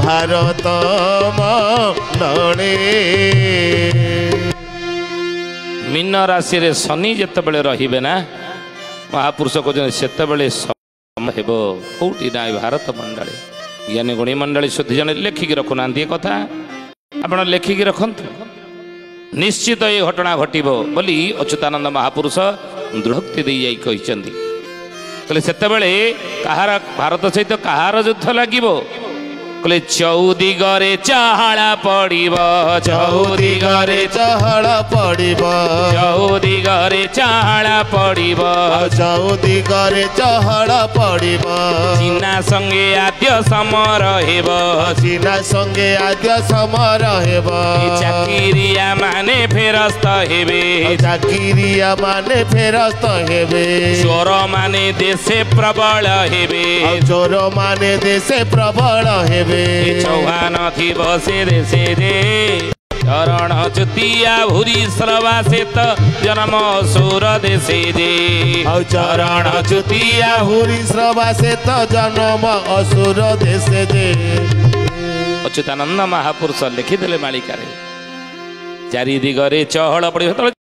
भारत मंडले। Mean राशि रे शनि जितेबले रहिबे ना महापुरुष कहते सेतेबले हेबो कोठी ना भारत मंडले। ज्ञानी गुणी मंडली शुद्धि जन लेखिकी रखुना कथा आपण लेखिकी रखंतु निश्चित ये घटना घटिबो बोली अच्युतानंद महापुरुष दृढ़ोक्ति दे जाई कहिसंती। कहले सेतेबेले कहार भारत सहित कहार युद्ध लागिबो कहले चौदिगरे चहला पड़िबो चौदिगरे चहला पड़िबो चौदिगरे चहला पड़िबो चौदिगरे चहला पड़िबो। चीना संगे आद्य समर हेबो चीना संगे आद्य समर हेबो। चाकिरिया माने फेरस्त हेबे चाकिरिया माने फेरस्त हेबे। चोर माने देशे प्रबल हेबे चोर माने देशे प्रबल हेबे। चौहान थी बसे देशे रे चरण चुतिया भूरी श्रवासेत जन्म असुर देशे रे चरण चुतिया भूरी श्रवासेत जन्म असुर देशे रे। अच्युतानंद महापुरुष लिखिदेले मालिका रे चारि दिगरे चहल पड़े।